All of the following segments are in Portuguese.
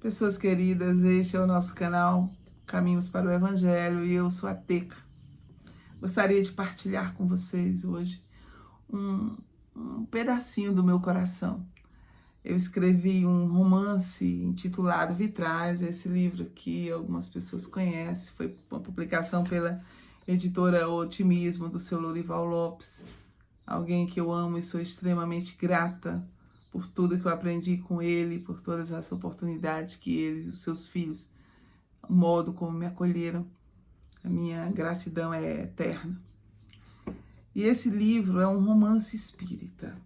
Pessoas queridas, este é o nosso canal Caminhos para o Evangelho e eu sou a Teca. Gostaria de partilhar com vocês hoje um pedacinho do meu coração. Eu escrevi um romance intitulado Vitrais, esse livro que algumas pessoas conhecem, foi uma publicação pela editora Otimismo, do seu Lorival Lopes, alguém que eu amo e sou extremamente grata por tudo que eu aprendi com ele, por todas as oportunidades que ele e os seus filhos, o modo como me acolheram. A minha gratidão é eterna. E esse livro é um romance espírita.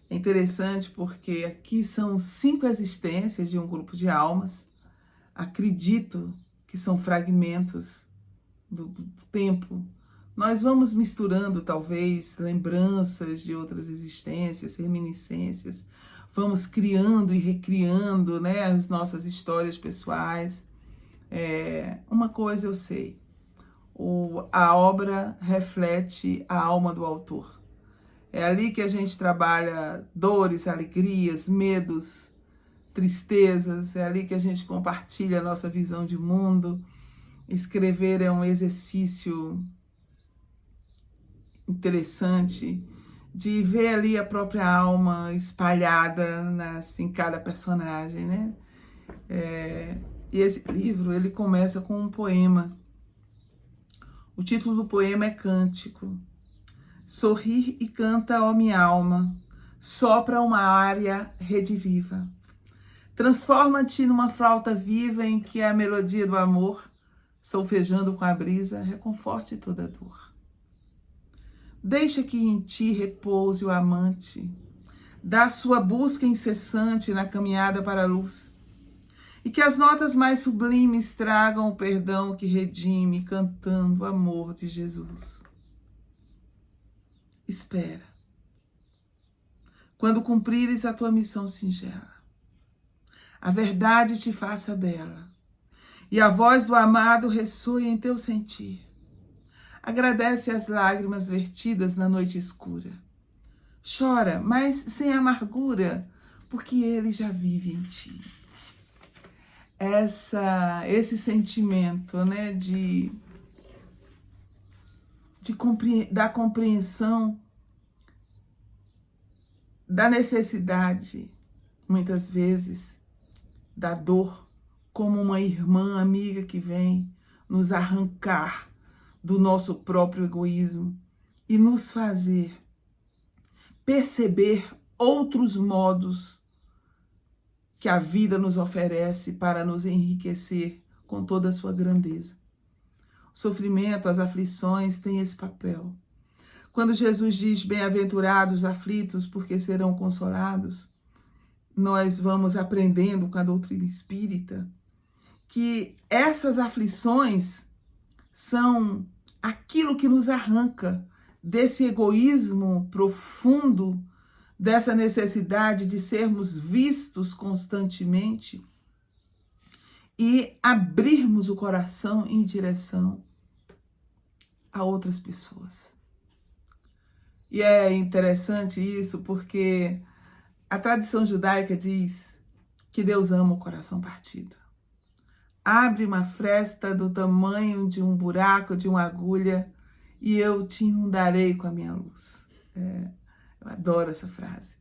É interessante porque aqui são 5 existências de um grupo de almas. Acredito que são fragmentos do tempo. Nós vamos misturando, talvez, lembranças de outras existências, reminiscências. Vamos criando e recriando, né, as nossas histórias pessoais. Uma coisa eu sei. A obra reflete a alma do autor. É ali que a gente trabalha dores, alegrias, medos, tristezas. É ali que a gente compartilha a nossa visão de mundo. Escrever é um exercício interessante de ver ali a própria alma espalhada em cada personagem, né? E esse livro, ele começa com um poema. O título do poema é Cântico. Sorri e canta, ó minha alma, sopra uma área rediviva. Transforma-te numa flauta viva em que a melodia do amor, solfejando com a brisa, reconforte toda dor. Deixa que em ti repouse o amante, da sua busca incessante na caminhada para a luz, e que as notas mais sublimes tragam o perdão que redime, cantando o amor de Jesus. Espera. Quando cumprires a tua missão singela, a verdade te faça bela, e a voz do amado ressoe em teu sentir. Agradece as lágrimas vertidas na noite escura. Chora, mas sem amargura, porque ele já vive em ti. Esse sentimento, né, da compreensão da necessidade, muitas vezes, da dor, como uma irmã amiga que vem nos arrancar do nosso próprio egoísmo e nos fazer perceber outros modos que a vida nos oferece para nos enriquecer com toda a sua grandeza. O sofrimento, as aflições têm esse papel. Quando Jesus diz bem-aventurados os aflitos, porque serão consolados, nós vamos aprendendo com a doutrina espírita que essas aflições são aquilo que nos arranca desse egoísmo profundo, dessa necessidade de sermos vistos constantemente e abrirmos o coração em direção a outras pessoas. E é interessante isso porque a tradição judaica diz que Deus ama o coração partido. Abre uma fresta do tamanho de um buraco, de uma agulha, e eu te inundarei com a minha luz. Eu adoro essa frase.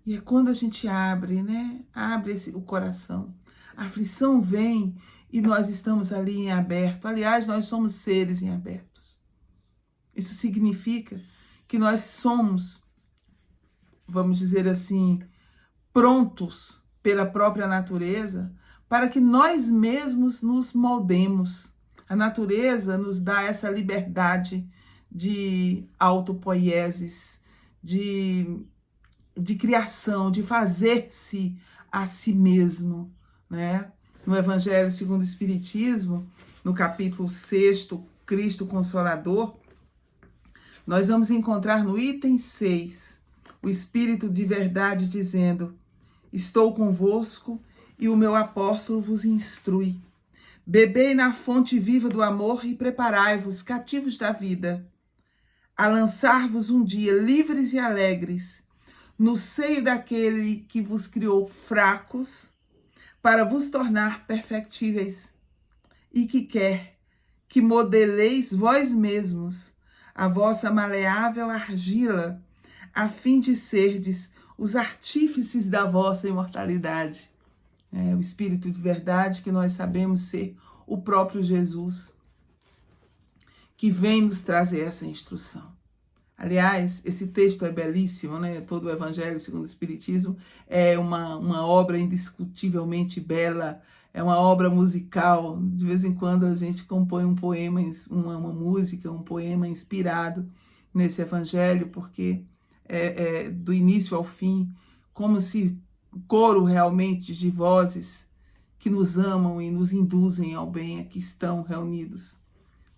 E é quando a gente abre, né? Abre o coração. A aflição vem e nós estamos ali em aberto. Aliás, nós somos seres em abertos. Isso significa que nós somos, vamos dizer assim, prontos pela própria natureza para que nós mesmos nos moldemos. A natureza nos dá essa liberdade de autopoiesis, de criação, de fazer-se a si mesmo, né? No Evangelho segundo o Espiritismo, no capítulo 6º, Cristo Consolador, nós vamos encontrar no item 6, o Espírito de verdade dizendo: estou convosco e o meu apóstolo vos instrui. Bebei na fonte viva do amor e preparai-vos, cativos da vida, a lançar-vos um dia livres e alegres no seio daquele que vos criou fracos para vos tornar perfectíveis, e que quer que modeleis vós mesmos a vossa maleável argila, a fim de serdes os artífices da vossa imortalidade. É o Espírito de verdade que nós sabemos ser o próprio Jesus, que vem nos trazer essa instrução. Aliás, esse texto é belíssimo, né? Todo o Evangelho segundo o Espiritismo é uma obra indiscutivelmente bela, é uma obra musical. De vez em quando a gente compõe um poema, uma música, um poema inspirado nesse Evangelho, porque é do início ao fim, como se coro realmente de vozes que nos amam e nos induzem ao bem, aqui estão reunidos.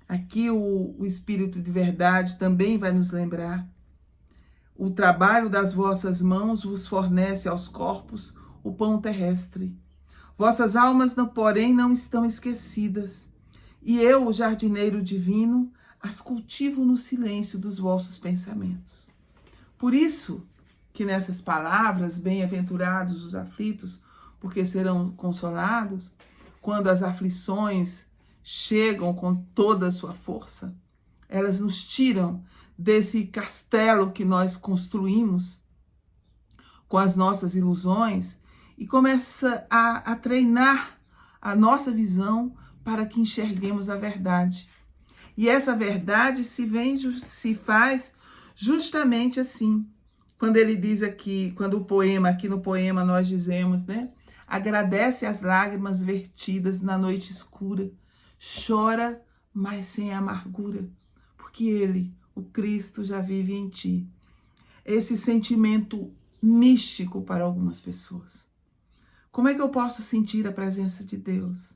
Aqui o Espírito de verdade também vai nos lembrar: o trabalho das vossas mãos vos fornece aos corpos o pão terrestre. Vossas almas, porém, não estão esquecidas. E eu, o jardineiro divino, as cultivo no silêncio dos vossos pensamentos. Por isso que nessas palavras, bem-aventurados os aflitos, porque serão consolados, quando as aflições chegam com toda a sua força, elas nos tiram desse castelo que nós construímos com as nossas ilusões e começa a treinar a nossa visão para que enxerguemos a verdade. E essa verdade se faz justamente assim. Quando ele diz aqui, aqui no poema nós dizemos, né? Agradece as lágrimas vertidas na noite escura, chora, mas sem amargura, porque ele, o Cristo, já vive em ti. Esse sentimento místico para algumas pessoas. Como é que eu posso sentir a presença de Deus?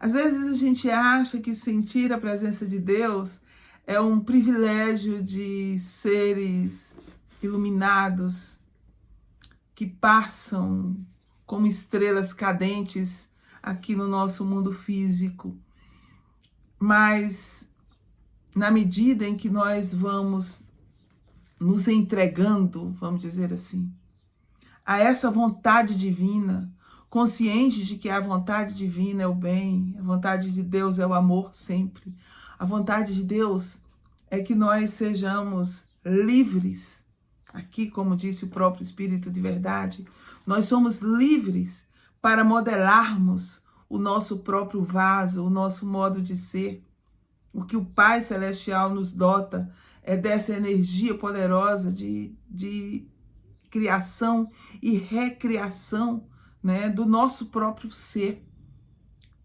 Às vezes a gente acha que sentir a presença de Deus é um privilégio de seres iluminados que passam como estrelas cadentes aqui no nosso mundo físico. Mas na medida em que nós vamos nos entregando, vamos dizer assim, a essa vontade divina, conscientes de que a vontade divina é o bem, a vontade de Deus é o amor sempre. A vontade de Deus é que nós sejamos livres. Aqui, como disse o próprio Espírito de verdade, nós somos livres para modelarmos o nosso próprio vaso, o nosso modo de ser. O que o Pai Celestial nos dota é dessa energia poderosa de criação e recriação, né, do nosso próprio ser.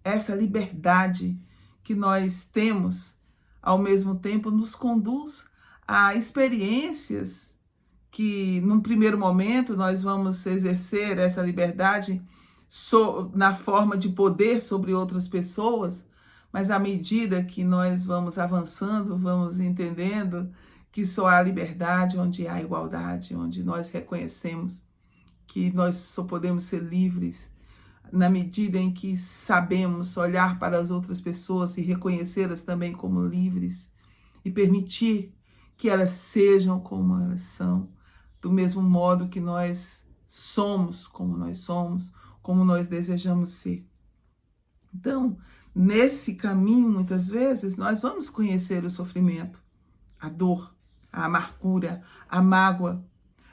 Essa liberdade que nós temos, ao mesmo tempo, nos conduz a experiências que, num primeiro momento, nós vamos exercer essa liberdade na forma de poder sobre outras pessoas, mas à medida que nós vamos avançando, vamos entendendo que só há liberdade onde há igualdade, onde nós reconhecemos que nós só podemos ser livres na medida em que sabemos olhar para as outras pessoas e reconhecê-las também como livres e permitir que elas sejam como elas são, do mesmo modo que nós somos, como nós desejamos ser. Então, nesse caminho, muitas vezes, nós vamos conhecer o sofrimento, a dor, a amargura, a mágoa.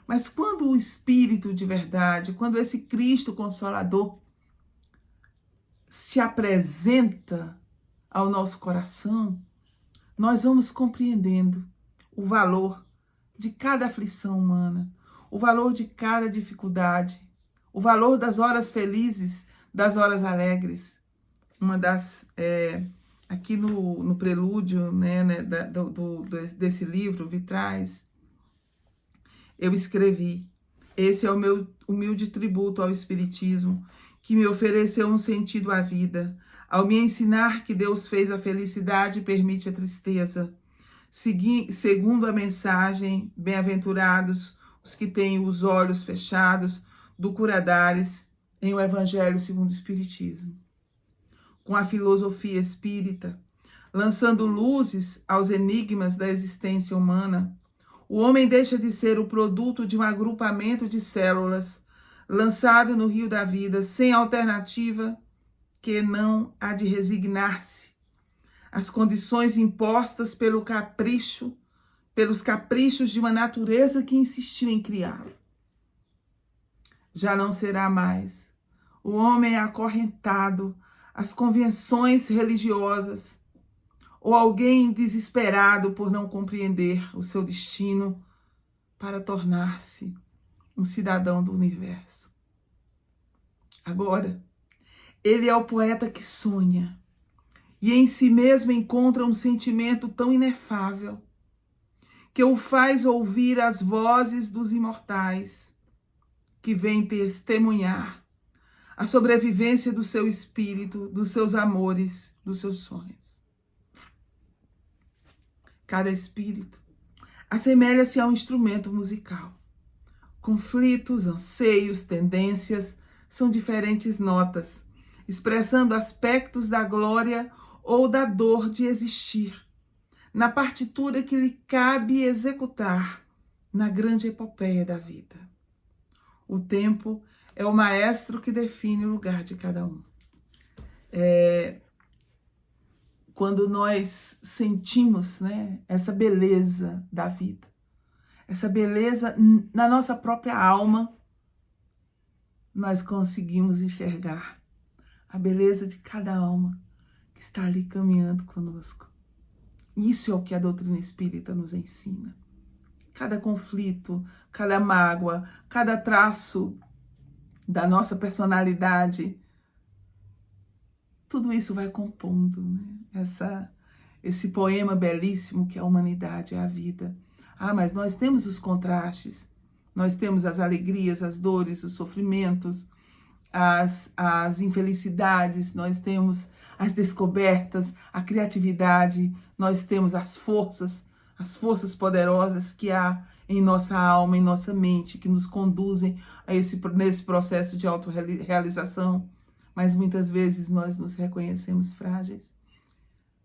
Mas quando o Espírito de verdade, quando esse Cristo Consolador se apresenta ao nosso coração, nós vamos compreendendo o valor de cada aflição humana, o valor de cada dificuldade, o valor das horas felizes, das horas alegres. Uma das, aqui no prelúdio, né, desse livro, Vitrais, eu escrevi: esse é o meu humilde tributo ao Espiritismo, que me ofereceu um sentido à vida, ao me ensinar que Deus fez a felicidade e permite a tristeza. Segundo a mensagem, bem-aventurados os que têm os olhos fechados, do Curadares, em o Evangelho segundo o Espiritismo. Com a filosofia espírita, lançando luzes aos enigmas da existência humana, o homem deixa de ser o produto de um agrupamento de células, lançado no rio da vida, sem alternativa que não há de resignar-se às condições impostas pelos caprichos de uma natureza que insistiu em criá-lo. Já não será mais. O homem é acorrentado às convenções religiosas, ou alguém desesperado por não compreender o seu destino para tornar-se um cidadão do universo. Agora, ele é o poeta que sonha e em si mesmo encontra um sentimento tão inefável que o faz ouvir as vozes dos imortais que vêm testemunhar a sobrevivência do seu espírito, dos seus amores, dos seus sonhos. Cada espírito assemelha-se a um instrumento musical. Conflitos, anseios, tendências são diferentes notas, expressando aspectos da glória ou da dor de existir, na partitura que lhe cabe executar na grande epopeia da vida. O tempo é o maestro que define o lugar de cada um. Quando nós sentimos, né, essa beleza da vida, essa beleza na nossa própria alma, nós conseguimos enxergar a beleza de cada alma que está ali caminhando conosco. Isso é o que a doutrina espírita nos ensina. Cada conflito, cada mágoa, cada traço da nossa personalidade, tudo isso vai compondo, né? Esse poema belíssimo que é a humanidade, é a vida. Mas nós temos os contrastes, nós temos as alegrias, as dores, os sofrimentos, as infelicidades, nós temos as descobertas, a criatividade, nós temos as forças poderosas que há em nossa alma, em nossa mente, que nos conduzem nesse processo de autorrealização. Mas muitas vezes nós nos reconhecemos frágeis.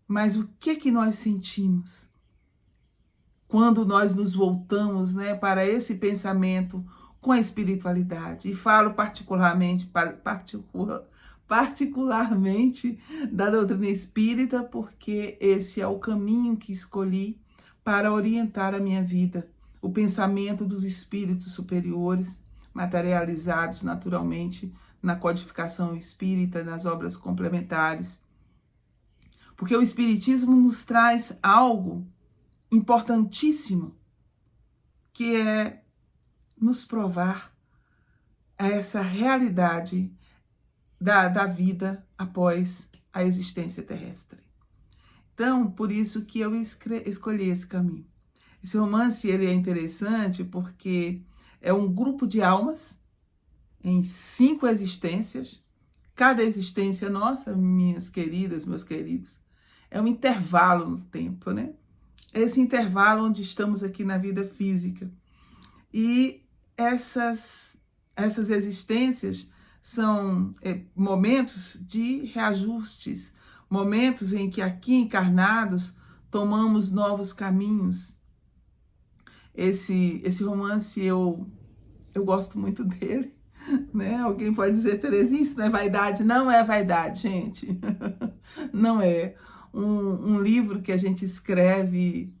Mas o que nós sentimos quando nós nos voltamos, né, para esse pensamento com a espiritualidade? E falo particularmente da doutrina espírita, porque esse é o caminho que escolhi para orientar a minha vida. O pensamento dos espíritos superiores, materializados naturalmente na codificação espírita, nas obras complementares. Porque o espiritismo nos traz algo importantíssimo, que é nos provar essa realidade da vida após a existência terrestre. Então, por isso que eu escolhi esse caminho. Esse romance ele é interessante porque é um grupo de almas em 5 existências. Cada existência nossa, minhas queridas, meus queridos, é um intervalo no tempo, né? Esse intervalo onde estamos aqui na vida física. E essas existências são momentos de reajustes, momentos em que aqui encarnados tomamos novos caminhos. Esse romance eu gosto muito dele, né? Alguém pode dizer, Terezinha, isso não é vaidade? Não é vaidade, gente. Não é. Um livro que a gente escreve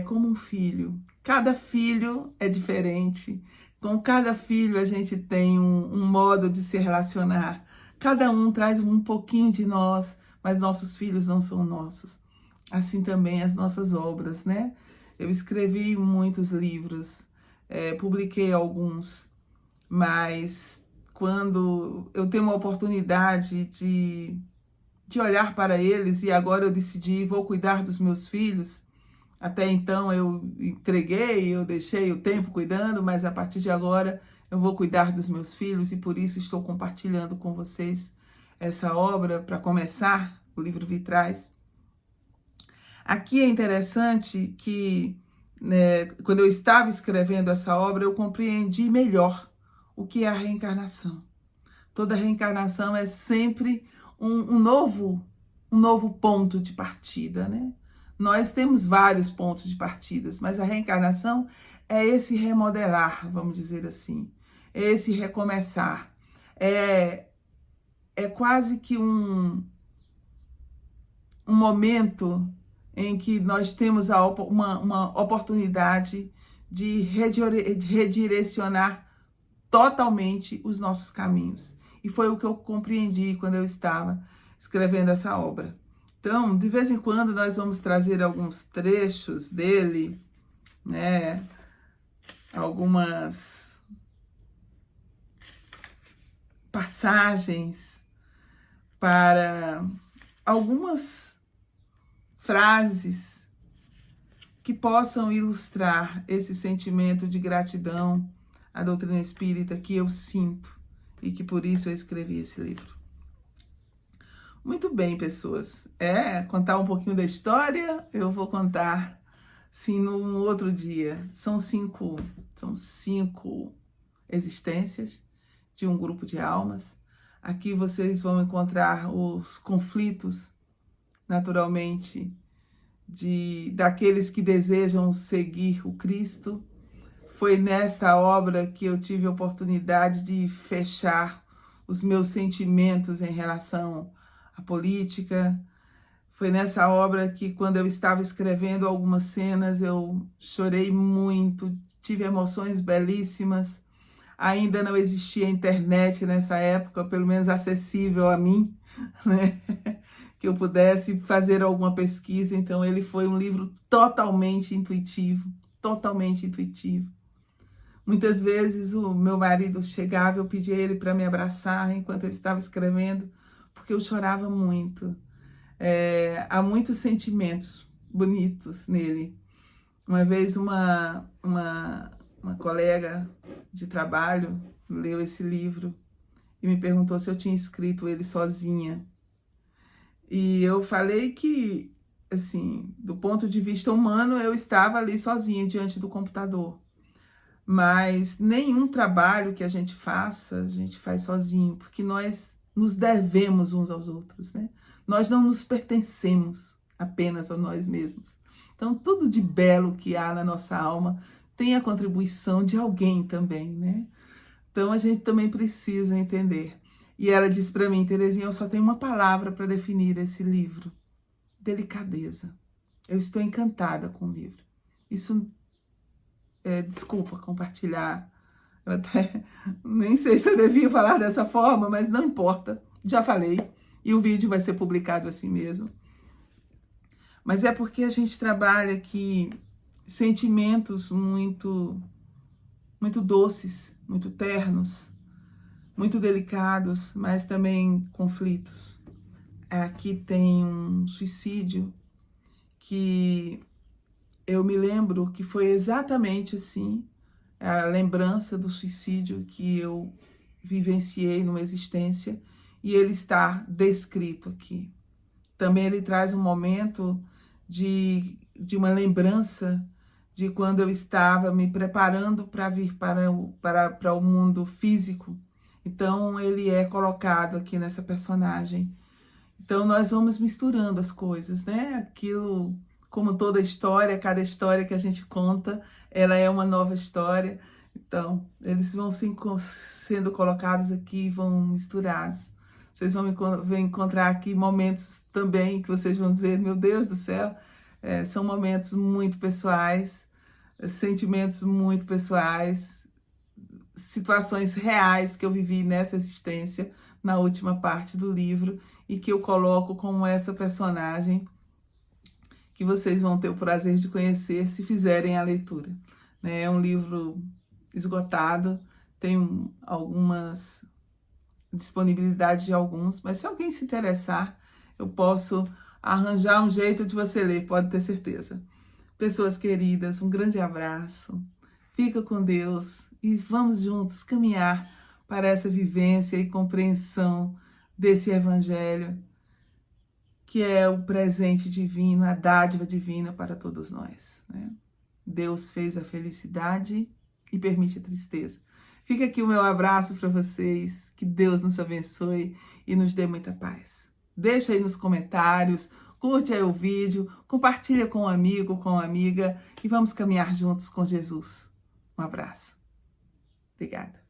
como um filho. Cada filho é diferente. Com cada filho a gente tem um modo de se relacionar. Cada um traz um pouquinho de nós, mas nossos filhos não são nossos. Assim também as nossas obras, né? Eu escrevi muitos livros, publiquei alguns, mas quando eu tenho uma oportunidade de olhar para eles, e agora eu decidi, vou cuidar dos meus filhos. Até então eu entreguei, eu deixei o tempo cuidando, mas a partir de agora eu vou cuidar dos meus filhos, e por isso estou compartilhando com vocês essa obra para começar, o livro Vitrais. Aqui é interessante que, né, quando eu estava escrevendo essa obra, eu compreendi melhor o que é a reencarnação. Toda reencarnação é sempre um novo ponto de partida, né? Nós temos vários pontos de partida, mas a reencarnação é esse remodelar, vamos dizer assim. esse recomeçar. É quase que um momento em que nós temos uma oportunidade de redirecionar totalmente os nossos caminhos. E foi o que eu compreendi quando eu estava escrevendo essa obra. Então, de vez em quando, nós vamos trazer alguns trechos dele, né? Algumas passagens para algumas frases que possam ilustrar esse sentimento de gratidão à doutrina espírita que eu sinto e que por isso eu escrevi esse livro. Muito bem, pessoas. Contar um pouquinho da história, eu vou contar, sim, num outro dia. São cinco existências de um grupo de almas. Aqui vocês vão encontrar os conflitos, naturalmente, daqueles que desejam seguir o Cristo. Foi nessa obra que eu tive a oportunidade de fechar os meus sentimentos em relação à política. Foi nessa obra que, quando eu estava escrevendo algumas cenas, eu chorei muito, tive emoções belíssimas. Ainda não existia internet nessa época, pelo menos acessível a mim, né? Que eu pudesse fazer alguma pesquisa. Então, ele foi um livro totalmente intuitivo, totalmente intuitivo. Muitas vezes o meu marido chegava, eu pedia ele para me abraçar enquanto eu estava escrevendo, porque eu chorava muito. Há muitos sentimentos bonitos nele. Uma vez uma colega de trabalho leu esse livro e me perguntou se eu tinha escrito ele sozinha. E eu falei que, assim, do ponto de vista humano, eu estava ali sozinha diante do computador. Mas nenhum trabalho que a gente faz sozinho, porque nós nos devemos uns aos outros, né? Nós não nos pertencemos apenas a nós mesmos. Então, tudo de belo que há na nossa alma tem a contribuição de alguém também, né? Então, a gente também precisa entender. E ela disse para mim: Terezinha, eu só tenho uma palavra para definir esse livro: delicadeza. Eu estou encantada com o livro. Isso, desculpa compartilhar. Eu até nem sei se eu devia falar dessa forma, mas não importa. Já falei. E o vídeo vai ser publicado assim mesmo. Mas é porque a gente trabalha aqui sentimentos muito doces, muito ternos, muito delicados, mas também conflitos. Aqui tem um suicídio que eu me lembro que foi exatamente assim, a lembrança do suicídio que eu vivenciei numa existência, e ele está descrito aqui. Também ele traz um momento de uma lembrança de quando eu estava me preparando para vir para o mundo físico. Então, ele é colocado aqui nessa personagem. Então, nós vamos misturando as coisas, né? Aquilo, como toda história, cada história que a gente conta, ela é uma nova história. Então, eles vão sendo colocados aqui, vão misturados. Vocês vão encontrar aqui momentos também que vocês vão dizer: meu Deus do céu, são momentos muito pessoais, sentimentos muito pessoais, situações reais que eu vivi nessa existência, na última parte do livro, e que eu coloco como essa personagem que vocês vão ter o prazer de conhecer se fizerem a leitura. É um livro esgotado, tem algumas disponibilidade de alguns, mas se alguém se interessar, eu posso arranjar um jeito de você ler, pode ter certeza. Pessoas queridas, um grande abraço, fica com Deus e vamos juntos caminhar para essa vivência e compreensão desse evangelho, que é o presente divino, a dádiva divina para todos nós, né? Deus fez a felicidade e permite a tristeza. Fica aqui o meu abraço para vocês, que Deus nos abençoe e nos dê muita paz. Deixa aí nos comentários, curte aí o vídeo, compartilha com um amigo, com uma amiga e vamos caminhar juntos com Jesus. Um abraço. Obrigada.